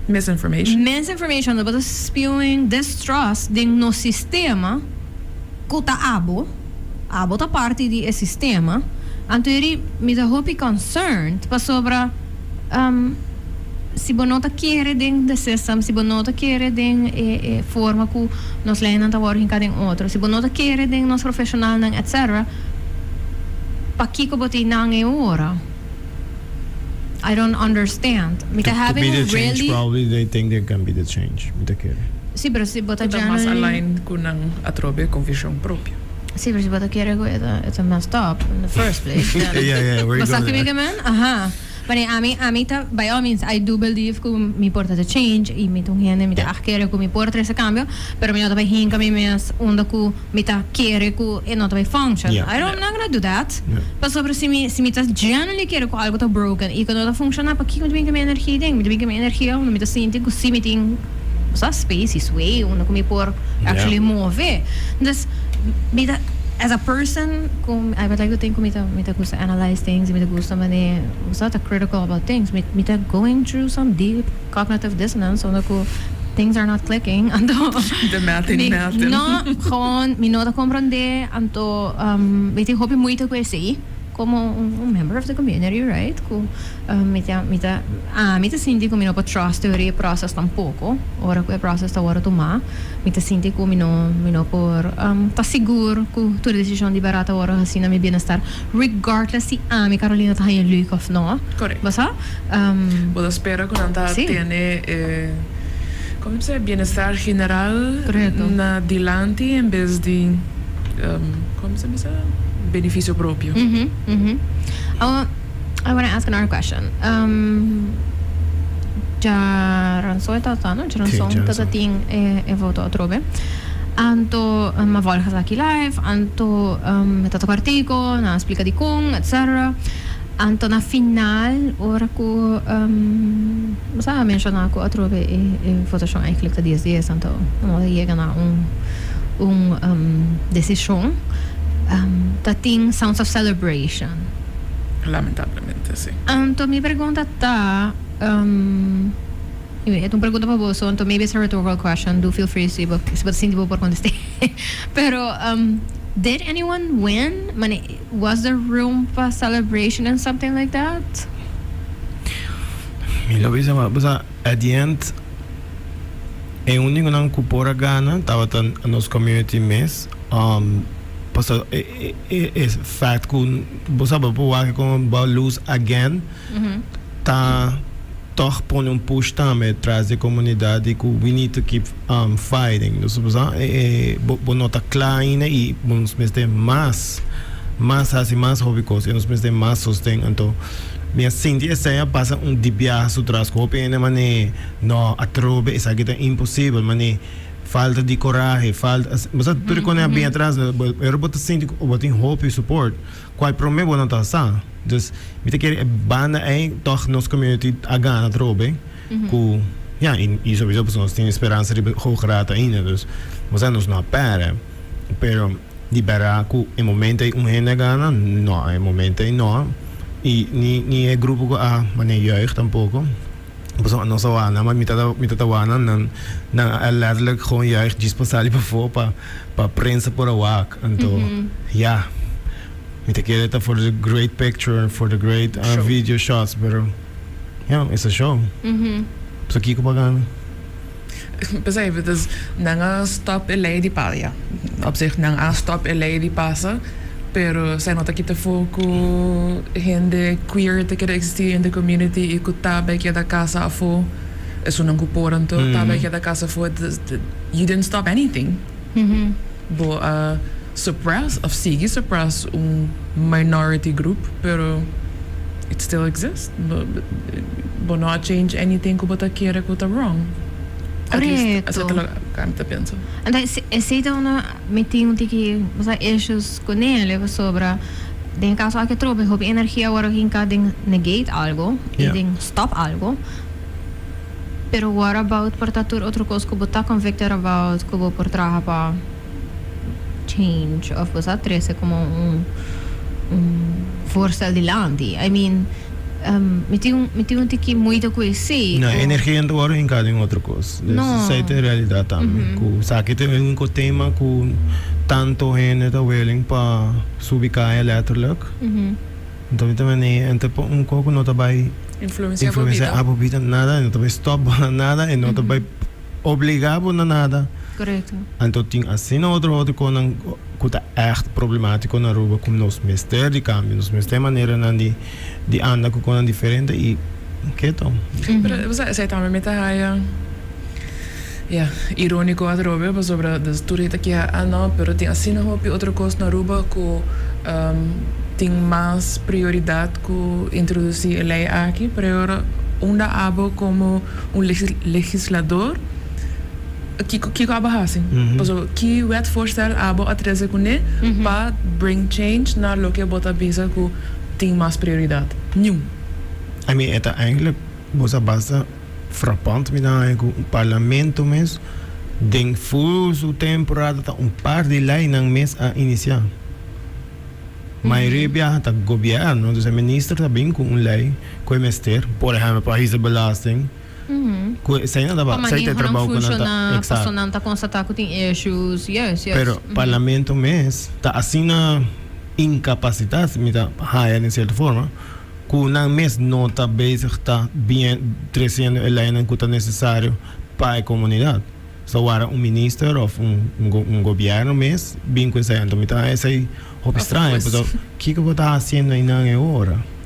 Misinformation. misinformation, bata spewing distrust ding no sistema kuta abo ta parte di e sistema anto iri mi da hopi concerned pa sobra si bonota quiere ding the system, si bonota quiere ding forma ku nos leinan ta working ka ding otro, si bonota quiere ding nos professional nang etc. Pakiko boti nang e ora. I don't understand. Mita To having be the change, really probably they think they can be the change. Mita kere. si pero si bota Dat mas generally align con ang atrobe con vision propio. si pero si bota quiere go it's a messed up in the first place. Yeah, where you Basta going? que man? Aha. But ami ta by all means I do believe que mi porta the change y mi tung hende mi ta quiere que mi porta ese cambio, pero mi nota by hinka mi mes onda ku mi ta quiere ku e nota by function. Yeah. I don't not gonna do that. Yeah. Pero sobre si mi ta generally quiere ku algo ta broken y que nota funciona pa kiko mi energia ding, mi mi energia, mi ta sinti ku si mi ting sa space is way onda ku mi por actually move. Dus mi ta as a person, I would like to think mita gusta analyze things, mita gusta mani gusta critical about things, mita going through some deep cognitive dissonance, so ko things are not clicking, anto De matin. no, gewoon mi nota comprende, anto mita hopi muito ko sei como member of the community, right? Ko mita sinti ko mi no pa trust teoria process tampoco, ora ko process ta ora tuma, mita sinti ko mi no por ta seguro ko tu decision liberata ora assim na mi bienestar, regardless si mi Carolina ta hayan luik of no. Correct. Basta? Bueno, espero que anda Sí. tiene ¿cómo se dice? Bienestar general Correcto. na dilante en vez de ¿cómo se dice? Beneficio propio. I want to ask another question. Jaranso tatano, jaranso Jaranso. tatating voto atrobe. Anto ma volgas aqui live, anto metato artigo, na explica di kung, etc. Anto na final, ora ko sa mencionar ko atrobe voto siya eigenlijk ta 10 anto no llega na decisão tating sounds of celebration. Lamentablemente, sí. Anto mi pergunta ta ito pergunta pa bo, so anto maybe it's a rhetorical question, do feel free si ba hindi po por contestar. Pero did anyone win? Was there room for celebration and something like that? Mila bisa basta at the end e único nang kupora gana tawatan nos community mes basta is fact kun basta ba po wake kon ba lose again ta toch pon push também atrás da comunidade que we need to keep fighting. Dus bonota kleine e ons mesmo mais assim mais hobbycos e nos mesmo mais sostém então minha Cindy essa passa dibiaço atrás com pena mane no atrobe essa que é impossível mane falta de coragem falta mas tudo quando é bem atrás eu boto Cindy eu boto hope e support qual problema não tá sa dus me quer bana é toch nos community aga atrobe com ja e sowieso nós tem esperança de hoograta ainda dus mas nós não para pero liberar com em momento gente gana não em momento não e ni é grupo a mane jeugd tampoco pues no sa wana maar mitatawanan na letterlijk gewoon jeugd dispensali voor pa prensa por awak anto ja mita quereta for the great picture and for the great video shots pero yeah it's a show so kiko pagano Besef, dus nanga stop LA die palia. Op zich nanga stop LA die passen. pero se nota que te foco gente queer te quer existir in the community e que tá bem que da casa afo is un important tá bem que da casa afo you didn't stop anything bo suppress of sigi suppress minority group pero it still exists but not change anything que bota quiere que tá wrong at least essa é penso and se una meeting que você issues com ele sobre den caso que trobe hob energia agora que den negate algo e den stop algo pero what about por tatur outro coisa que botar convicted about que vou por trabalhar para change of você trece como voorstel de landi I mean meting que muito conheci não energia então agora em cada outra coisa isso é a realidade também que sabe que tem um tema que tanto gente está willing para subicar letterlijk então também entre um pouco não vai influenciar a vida nada não vai stop nada e não vai obrigar a nada correto então tem assim outro coisa que é echt problemático na rua como nos mestre de cambio nos mestre maneira de andar com coisa diferente e que então você também me tá irônico a rua sobre das turista que não pero tem assim não houve outra coisa na rua que tem mais prioridade que introduzir a lei aqui para onde abo como legislador que acaba assim que wetvoorstel abo atreze kune para bring change naar lo que bota bisa que tem mais prioridade nenhum I mean é eigenlijk você basta frappant met o parlamento mesmo den full sua temporada tá par de lei nang mês a iniciar maioria tá governo dus minister tá bem com lei com o ministério por exemplo país de belasting Sei nada ba, sei te trabalho com nada. Exato. Não tá constatar que tem issues, yes. Pero parlamento mês tá assim na incapacidade, me tá higher em certa forma, que não mês não tá bezig tá bem trazendo a lei que tá necessário para a comunidade. So era minister ou governo mês bem com isso, então me tá esse hobby estranho, pero que eu vou tá fazendo aí na hora?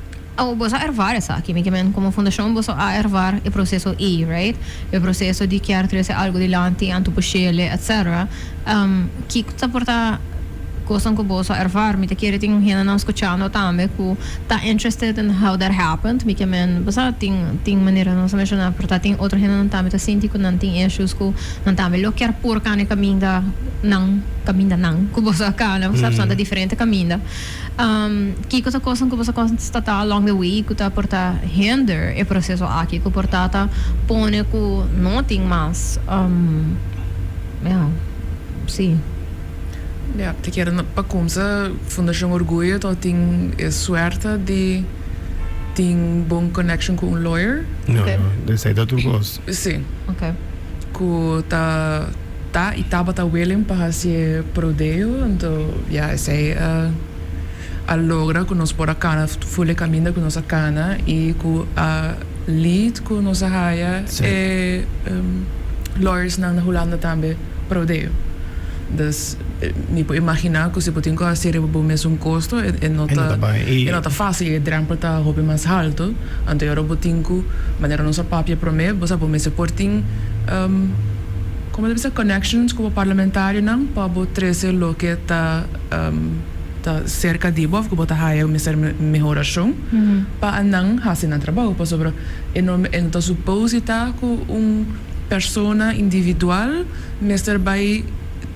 Você ervar essa aqui, como fundação você ervar o processo right? O processo de querer trazer algo de lante, antopochele, etc. Que está porta coisa que você ervar, me te querer tem gente não escutando também que está interested in how that happened, me você tem maneira não se mencionar, porta tem outra gente não também está sentindo que não tem issues que não também lo quer por cá ne caminha não que você cá, né? Você sabe diferente caminha. Que coisa que você constata along the way que está porta hinder o processo aqui que porta põe que não tem mais sim te quero para começar Fundação Orgulho então tem a sorte de ter bom connection com lawyer não sei da tu gosto sim que tá e tá willing para fazer prodeio então sei a logra que nós por a cana full caminho que nós a cana e que a lead que nós a haya lawyers na Holanda também prodeio dus me pode imaginar que se pode fazer o mesmo custo e não tá fácil e drempel tá hobby mais alto então eu botinho que maneira nossa papia para mim você pode me suportar como deve ser connections com o parlamentário não para trazer o que tá cerca de boa que bota haya uma melhoração para não fazer trabalho para sobre então suposita com persona individual mister by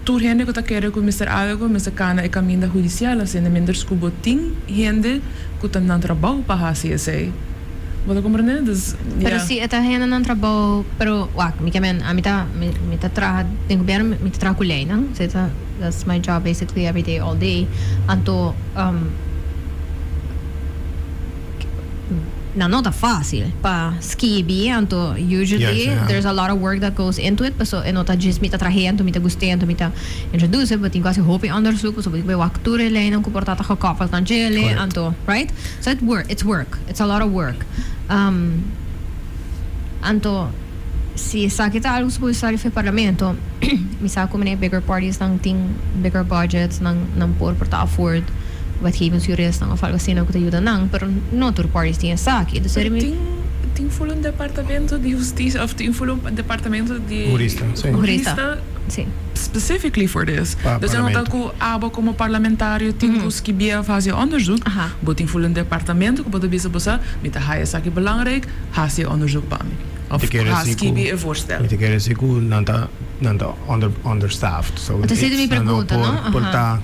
tur gente que tá querendo que mister algo mister cana e caminho judicial assim de minder scubotin gente que tá não trabalho para fazer esse Você compreende? Pero si esta gente não trabalha, pero a mim tá trabalha, tem governo, me trabalha com lei, não? That's my job basically every day, all day. Então, não tá fácil para skibi, então usually there's a lot of work that goes into it, so não tá just me tá trajando, me tá gostando, me tá introduce, but tem quase hope onderzoek, so we walk through the lane, com portata gekoppeld aan jelle, então, right? So it's work, it's a lot of work. Então, se sabe que algo supposed para o parlamento, me sabe como bigger parties não tem bigger budgets, não por afford wetgevingsjuristen of algo assim ook te ayudan nang, pero no third parties tinha saki. Dus er Tem um departamento de justiça, of tem um departamento de Jurista, sim. jurista sim. specifically for this. Pa Dus dan parlamento. dat ik abo como parlamentario tem que skibia fazer onderzoek. Aha. Bot in een departamento que bota bisa bosa met de haie saki belangrijk, haas je onderzoek bij me. Of De keren haas ziku. skibi een voorstel. Niet te keren ziku nanta understaffed. So Ata sidi mi pergunta, no? Por Aha. ta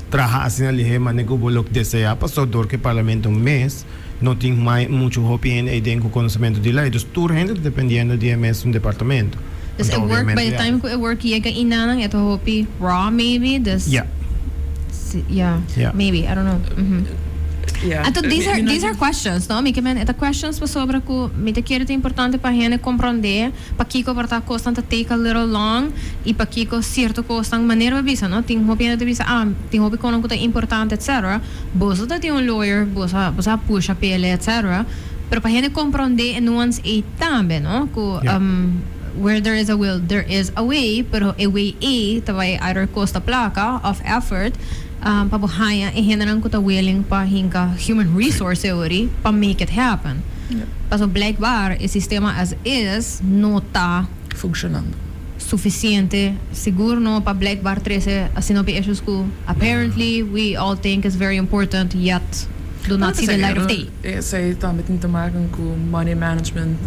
traha assim ali hema nego bolok deseja passou dor que parlamento mês não tem mais muito hopi e tem com conhecimento de lei. Dus tour rende dependendo de mês um departamento. Dus Want it work by obviamente, the ja. time ko it work yeka inanang ito hopi raw maybe dus Ja. yeah, Yeah. maybe I don't know. Ja. Então, these are questions, no? Mika men, ita questions pa sobra ko, mita kira te importante pa hene compreender, pa kiko parta costan ta take a little long, e pa kiko certo costan maneira bisa, no? Ting hopi na te bisa, ting hopi konon ko ta importante, etc. Bosa ta ti un lawyer, bosa push a pele, etc. Pero pa hene compreender en nuance e tambe, no? Ko, Yeah. where there is a will, there is a way, pero a way tabay either costa placa of effort, pabuhaya e generan ko ta willing pa hinka human resource theory pa make it happen. Paso blijkbaar el sistema as is no ta Funcionando. suficiente seguro no pa blijkbaar trese asinopi issues ko apparently we all think is very important yet do not see the light of day. Zij heeft met niet te maken met money management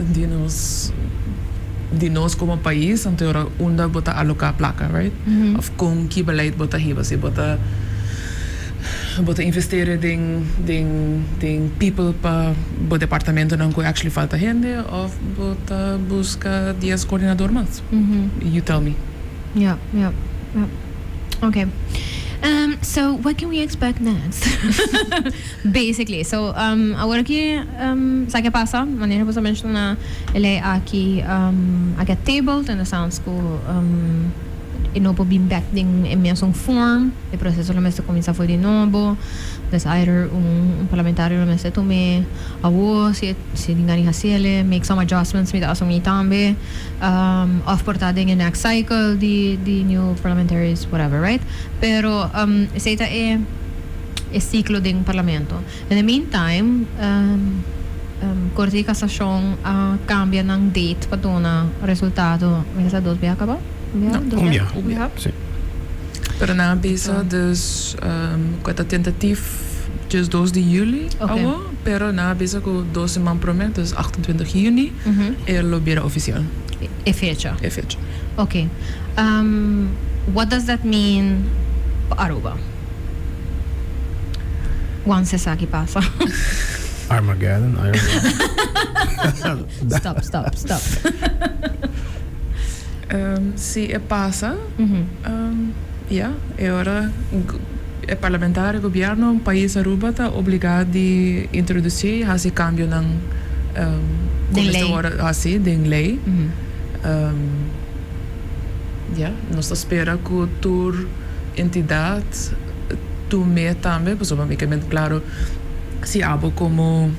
die nos como país, ante unda bota aloca placa, right? Of con ki beleid bota hiba, se bota investeren ding people pa bo departamento não que actually falta gente of bota busca 10 coordenador más. You tell me. Yeah. Okay. So what can we expect next? Basically, so agora que sabe que passa, maneira você menciona ele é aqui table, tem sounds ko inopo bim back ding emissão form, o processo lo meste começa foi de novo. Des either parlamentario lo meste tome awo se dingani hasele make some adjustments mit asumi tambe of portada in next cycle the new parliamentaries whatever, right? Pero seita é ciclo ding parlamento. In the meantime, Corte de Casação cambia ng date para dona resultado. May sa 2 ba acaba? Ja. Sim. Pero na bisa dus kota tentatief just 2 de juli, Okay. pero na bisa ko 12 man promet, dus 28 juni, lo bira oficial. E fecha. É fecha. Okay. What does that mean pa Aruba? Once Sasaki pasa. Armageddon. Stop. Se passa, ja, e ora o parlamentário governo um país Aruba está obrigado a introduzir esse cambio ng Ding lei. Ja, nós espera que a tua entidade tome também, basicamente, claro, se abo como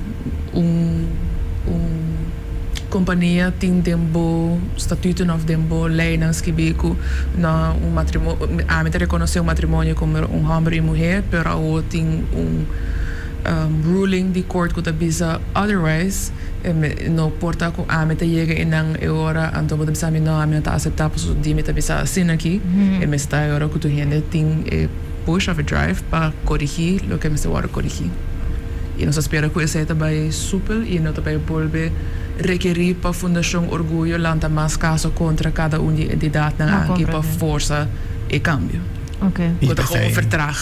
companhia tem tempo estatuto of tempo lei não esquibico na matrimônio a mim reconhecer o matrimônio como homem e mulher, pero tem ruling de court que avisa otherwise no porta ko a mim chega em nang hora então pode pensar não a mim está aceitar por de mim avisa assim aqui e me está hora que tu gente tem push of a drive para corrigir o que me se vai corrigir e nós espera que esse também super e não também volve requerir para a Fundação Orgulho lança mais casos contra cada entidade na aqui para força e cambio. Okay. Que está como vertraag.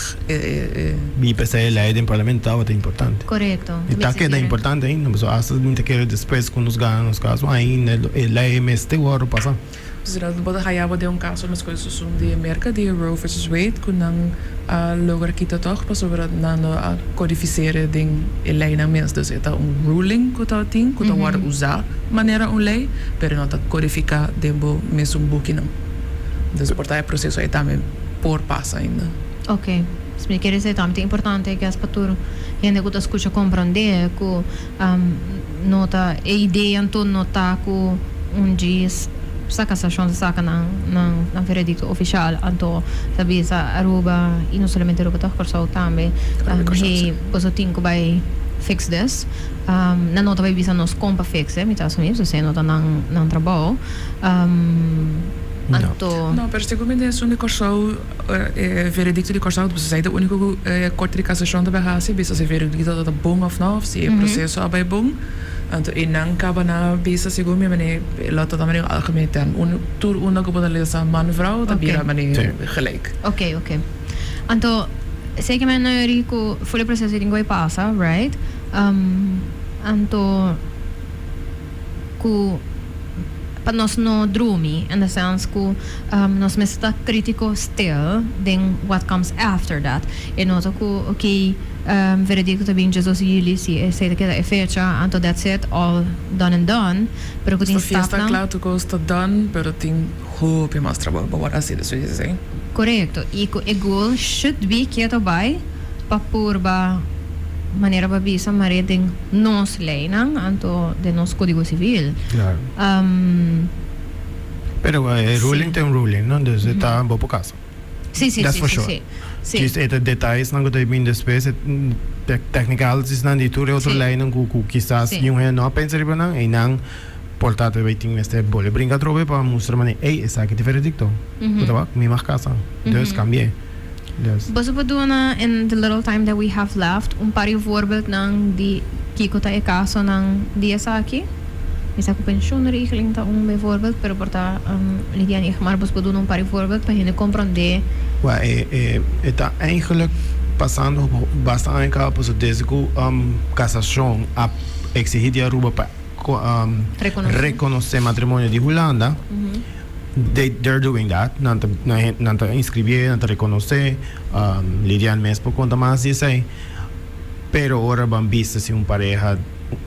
Wie per se lei in parlamento é importante. Correcto. E tá que é importante ainda, mas hasta muita que depois quando nos ganham nos casos ainda lei meste o ano passa. Dus dat bota hayaba de caso mas coisas são de América de Roe versus Wade que não logra kita toch pas over não codificere ding lei na mens dus é ruling que tá tem que tá war usar maneira lei pero não tá codificar dembo mesmo book não. Dus porta processo é também por passa ainda. Ok. Se quer dizer também é importante que as paturo gente que escuta compreender que nota a ideia então nota que diz sa casação saca ng veredicto oficial anto sabi sa Aruba e não somente Aruba toch Curaçao também hey poso tinko by fix this na nota vai bisa nos compa fixe mi taso mi so se nota ng trabalho anto No, pero seguramente es un de Curaçao, veredicto de Curaçao, você sai da única corte de cassação da Bahia, bisa se veredicto da bom of não, se é processo abai bom, anto e não acaba na bisa seguro me laat dat maar algemeen term, toer una que pode lezen man vrouw, dat bira manier gelijk. okay anto sei que men na rico full processo de língua passa right anto ku pa nós no drumi in the sense ku nós me está crítico still then what comes after that e nota ku okay veredicto também Jesus e se sei que é fecha anto that's it all done and done pero ku tin stap na claro tu costa done pero tin hope mais trabalho para assim isso dizer correcto e ku e goal should be quieto by pa purba maneira babisa mareding nos lei nang anto de nos código civil Claro. Pero ruling tem ruling, não? Dus está bom por caso. sim That's for sure. sim Just het detalhes não que eu bem depois technicalities não de tudo outro lei não que quizás yung não pensa riba não e não portanto vai ter este bole brinca trobe para mostrar mane ei essa aqui veredicto. Tá bom? Me casa. Dus cambie. Yes. Basta pa doon na in the little time that we have left, pari voorbeeld ng di kiko tayo kaso ng dia sa aki. Isa ko pensioenregeling ta bijvoorbeeld, pero porta Lidiane ik maar basta pa doon pari voorbeeld pa hindi comprende. Well, está eigenlijk passando bastante campo so desde que casação a exigir de Aruba para reconocer matrimônio de Holanda. They're doing that. Nanta inscrever, nanta reconocer, Lidiane mesmo por conta mais disso aí. Pero ora bambista se pareja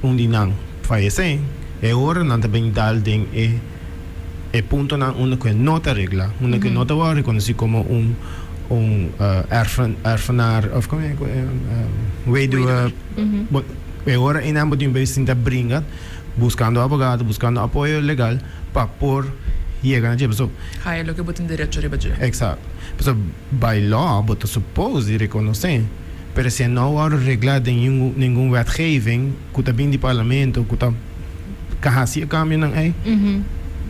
dinang fallecer, e ora nanta bem dal ding e punto na una que nota regla, una que nota va reconocer como erfenaar of como weduwe. E ora in ambos de investimento brinca buscando abogado, buscando apoio legal para por llegan a so Hai lo que botin derecho riba je. exact. So by law but suppose de reconocer, pero se não há reglado em nenhuma wetgeving, que tá bem de parlamento, que tá kahasi cambio nang ay.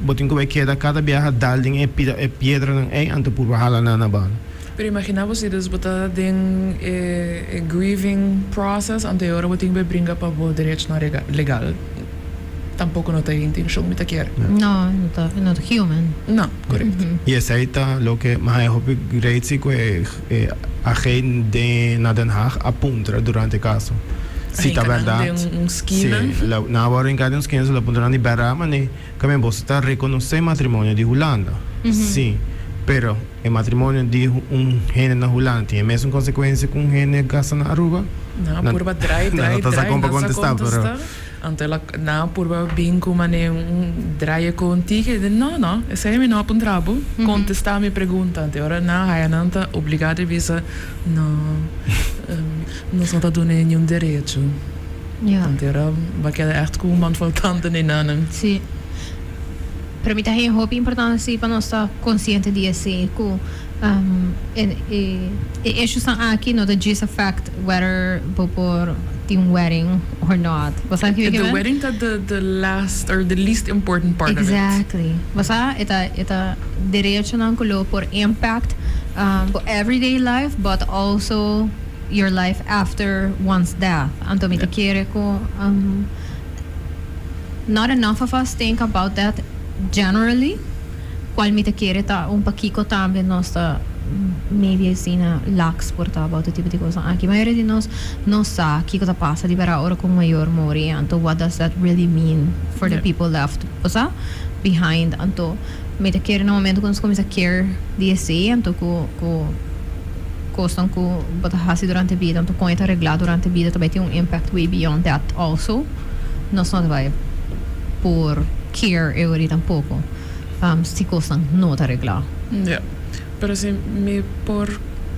Botin ko vai queda cada viaja dalding e pedra nang ay anto por bahala na ban. Pero imaginamos se desbotar den grieving process anterior botin be brinca para o direito na legal. Tampoco no tem intenção de querer. No, not human. No, correcto. E essa aí tá lo que mais eu great se que a gente de na Den Haag apunta durante o caso. Se tá verdade. Esquina. Na hora em cada esquina se apunta na Iberá, mas também você está reconhecer matrimônio de Holanda. Sim. Pero o matrimônio de gênero na Holanda tem a mesma consequência com gênero gasta na Aruba? Não, por drai. Não tá como para contestar, pero ante la na purba bingo mane draia contigo e no sei me no puntrabo contestar me pergunta ante ora na hayananta obrigado visa não só tá dando nenhum direito ante ora vai quedar echt com man faltante nem nada sim para mim também é muito importante assim para nós estar consciente disso que issues aqui no the gist of fact whether por wedding or not. The wedding that the last or the least important part exactly. Basta ita diretso ng kulo por impact for everyday life but also your life after one's death. Anto mi kere ko not enough of us think about that generally. Qual mi kere ta pakiko tambe nosta maybe assim na lax portava outro tipo de coisa aqui a maioria de nós não sabe o que está passando de vera hora com maior mori então what does that really mean for the people left behind então me te quer no momento quando começa a care DSC então com costam com botar hasi durante a vida então com isso arreglar durante a vida também tem impact way beyond that also nós não vai por care eu ali tampouco se costam não arreglar pero se me por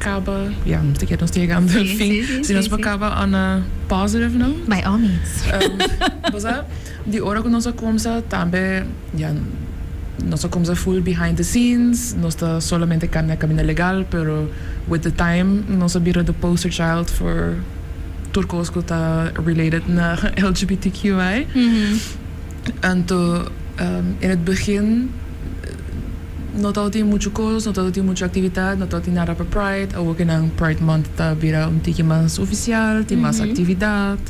acaba te quero chegando ao fim se nós acaba on a positive note by all means die hora que nós começa também no somos a full behind the scenes, no está solamente camino legal, pero with the time, no sabía the poster child for turcos que está related na LGBTQI. Então, in het begin, não tinha muita coisa, não tinha muita atividade, não tinha nada para Pride. Ook in een Pride Month está vira tique mais oficial, tem mais atividade.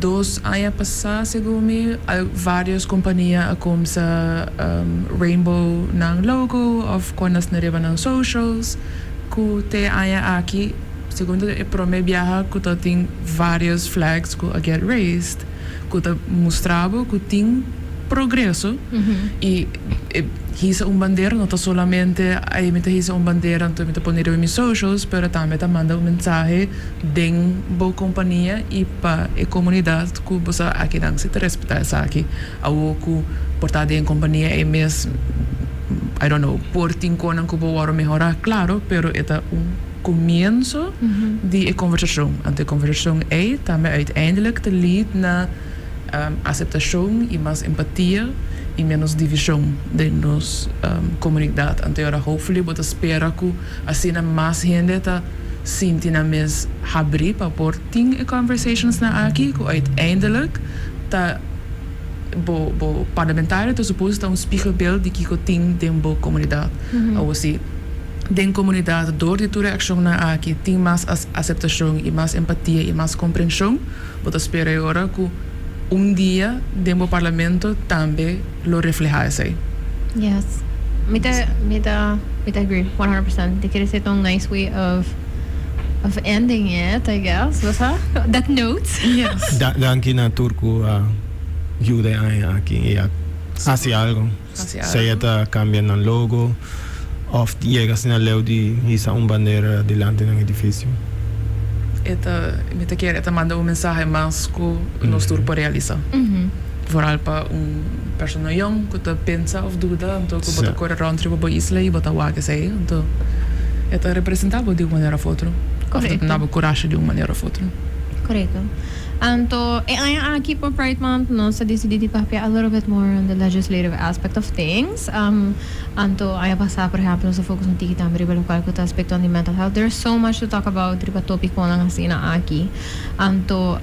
2 anos passados, segundo várias companhias começam Rainbow ng logo, of quando na riba ng socials, que te anos aqui, segundo eu prometi viajar, que tem vários flags que get raised, que mostrava que tem progresso e hisa bandeira não está solamente aí me hisa bandeira então me poner em meus socials, pero também manda mensagem den boa companhia e para a comunidade que você aqui não se respeitar essa aqui ao que portar em companhia é mesmo I don't know por tinco não que vou melhorar claro, pero é começo de conversação ante conversação é também uiteindelijk te lead na aceitação e mais empatia e menos divisão de nossa comunidade. Então, hopefully, você espera que assim mais gente está sentindo mais abrir para pôr conversations na aqui, que uiteindelijk tá bo parlamentário está suposto estar spiegelbeeld de que tem de comunidade. Ou assim, den comunidade door die toereactie na aqui tem mais aceitação e mais empatia e mais compreensão. Você espera agora que dia dentro do parlamento também lo reflejasse. Yes. Me agree 100%. They could say a nice way of ending it, I guess. Was that note? Yes. Danke na Turku ayuda aquí y hace algo. Se está cambiando el logo of llegas en el leo de isa bandera delante del edificio. Me quer manda mensagem mais que nós turco realiza. Vooral para persona jong que pensa of duda, então que bota correr round trip para isla e bota wagen sei, então é representado de uma maneira ou outra. Correto. Não há coragem de uma maneira ou outra. Correto. Então, aqui por Pride Month, nós decidimos papiar a little bit more on the legislative aspect of things. Então, aí passar, por exemplo, nós focus no tiki também riba local que aspecto on the mental health. There's so much to talk about riba topic ko lang assim na aqui. Então,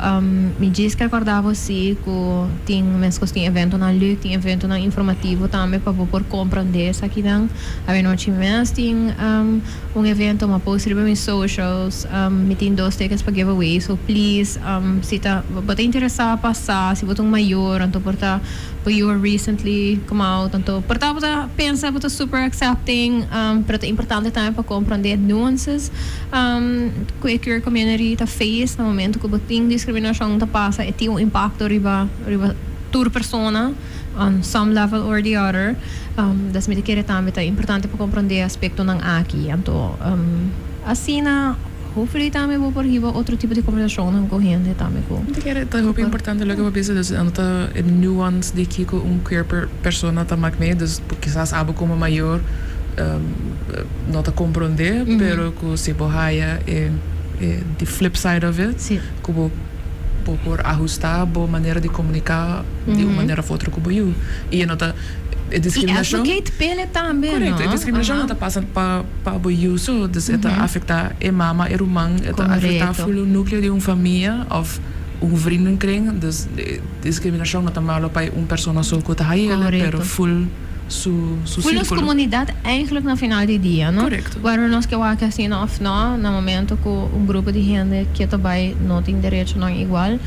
me diz que acordava assim que tem menos tem evento na luz, tem evento na informativo também para por compreender isso aqui não. Aí não tinha mais tem evento uma post riba em socials, me tem 2 tickets para giveaway, so please se bota interessado passar, se bota maior, então porta you were recently come out, então porta bota pensa bota super accepting, pero é importante também para compreender nuances que a queer community tá face no momento que boting discriminação tá passa e tem impacto riba tur persona on some level or the other. Das me querer também tá importante para compreender aspecto ng aqui, então assim na hopefully também vou por riba outro tipo de conversação não correndo também com. É muito importante logo para pensar das anta nuance de que queer persona tá mais meio dus quizás algo como maior não tá compreender, pero que se borraia the flip side of it, como por ajustar a maneira de comunicar de uma maneira ou outra com o e não tá discriminação. E advocate pele também, correto, não? discriminação não está passando para o uso, dus het afecta a mama, a irmã, het afecta o núcleo de uma família ou vriendenkring, dus discriminação não está mal para pessoa só que está aí, pero full su círculo. Comunidade eigenlijk na final do dia, não? Correto. Agora nós que vamos assim of não, no momento que grupo de gente que também não tem direito não igual,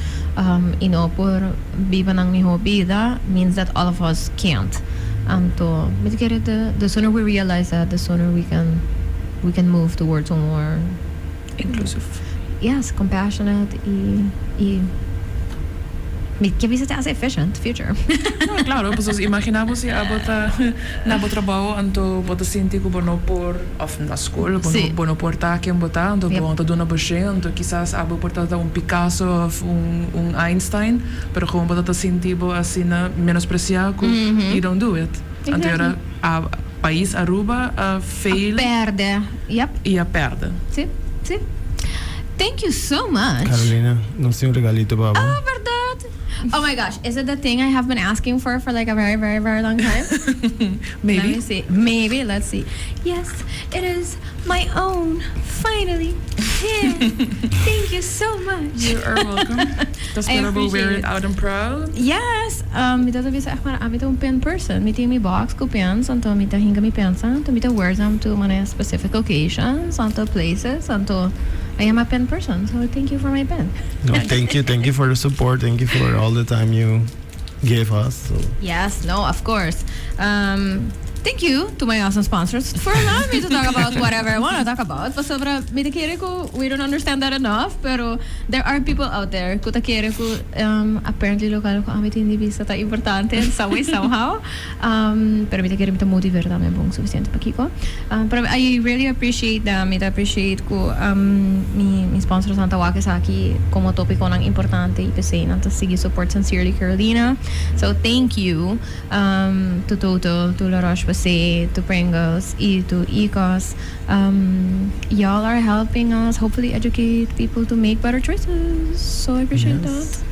e não por viver na minha vida, means that all of us can't. Então, the sooner we realize that, the sooner we can move towards a more inclusive. Yes, compassionate e que bisa as efficient future. No, claro, pues imaginamos si abota na trabalho, então bota sentir que não por of na escola, não por tá quem botar, então bota dona boche, então quizás abo portar Picasso of Einstein, pero como bota sentir assim na menospreciar que you don't do it. Então era a país Aruba fail perde. Yep. E a perde. Sim. Thank you so much. Carolina, no sé un regalito para vos. Oh, verdad? Oh my gosh, is it the thing I have been asking for like a very, very, very long time? Let me Maybe. see. Maybe, let's see. Yes, it is my own. Finally, here. Thank you so much. You are welcome. Dat I spelen we appreciate weer it. out and proud. Yes, mita to bisa akmar amita un pen person. Mita mi box ko pens, anto mita hinga mi pensa, to mita wears them to many specific occasions, anto places, anto I am a pen person. So thank you for my pen. No, thank you for the support. Thank you for all the time you gave us. So. Yes, no, of course. Thank you to my awesome sponsors for allowing me to talk about whatever I want to talk about. Pasobra, mita kere ko, we don't understand that enough, pero there are people out there kuta kere ko, apparently lokal ko amit hindi bisa ta importante in some way, somehow. Pero mita kere mita motiver tama bong suficiente pakiko. Pero I really appreciate them. Mita appreciate ko mi sponsors ang tawake sa aki como topiko ng importante ipese nanta sige support sincerely Carolina. So thank you to Toto, to La Roche Posay, to Pringles, to Ecos. Y'all are helping us hopefully educate people to make better choices. So I appreciate Yes.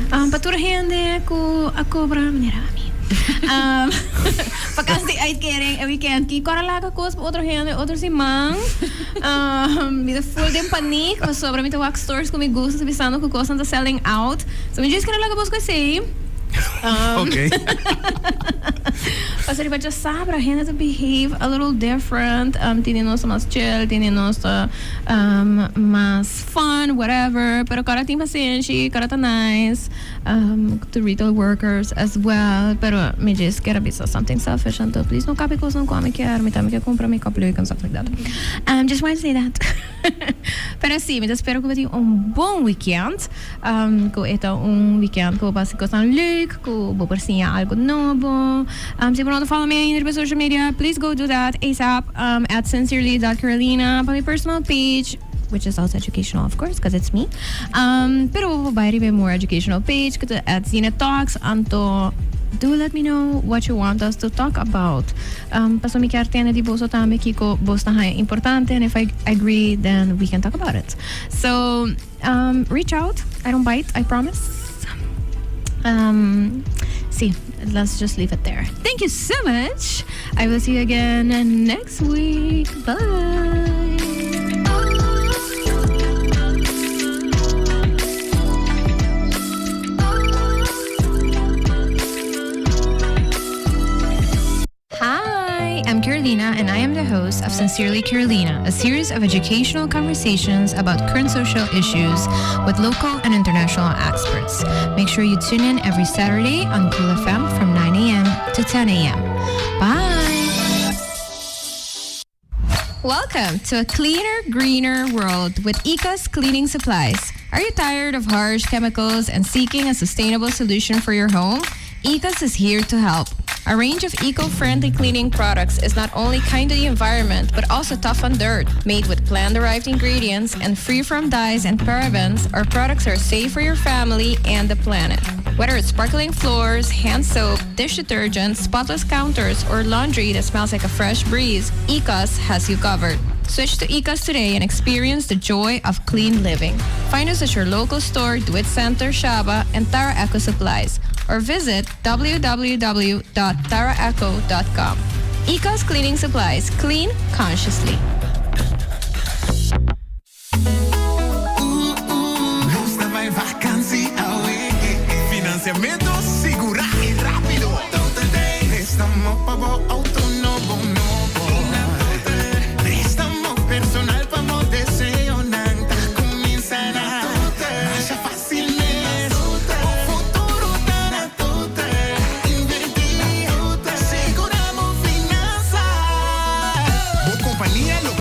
that. Paturahin ko ako bra manirami. Pagkasi ay kering a weekend ki karalaga ko sa otro hende otro si mang mita full din panik mas sobra mita wax stores ko mi gusto sa bisano ko kosan ta selling out so mi just karalaga bos ko say Okay. Kasi diba just sabra hende to behave a little different tininos mas chill tininos mas fun whatever pero karating pasensya karata nice to retail workers as well pero me just get a bit of something selfish and please no copy ko sa kami kaya me tami kaya compra makeup look and stuff like that just want to say that pero sí me espero que tenham bom weekend ko ito weekend ko básico san leuk ko vou parsinha algo novo se não follow me in the social media please go do that ASAP at sincerely.carolina on my personal page which is also educational, of course, because it's me. Pero by the more educational page, at Zina Talks, anto do let me know what you want us to talk about. Paso mi cartene di boso tame kiko bosta hai importante, and if I agree, then we can talk about it. So reach out. I don't bite. I promise. See, let's just leave it there. Thank you so much. I will see you again next week. Bye. I'm Carolina, and I am the host of Sincerely Carolina, a series of educational conversations about current social issues with local and international experts. Make sure you tune in every Saturday on Cool FM from 9 a.m. to 10 a.m. Bye! Welcome to a cleaner, greener world with Ecos Cleaning Supplies. Are you tired of harsh chemicals and seeking a sustainable solution for your home? Ecos is here to help. A range of eco-friendly cleaning products is not only kind to the environment, but also tough on dirt. Made with plant-derived ingredients and free from dyes and parabens, our products are safe for your family and the planet. Whether it's sparkling floors, hand soap, dish detergent, spotless counters, or laundry that smells like a fresh breeze, Ecos has you covered. Switch to Ecos today and experience the joy of clean living. Find us at your local store, Do-It Center, Shaba, and Tara Eco Supplies, or visit www.taraeco.com. Ecos Cleaning Supplies. Clean consciously. Gusta vai vakantie away. Financiamento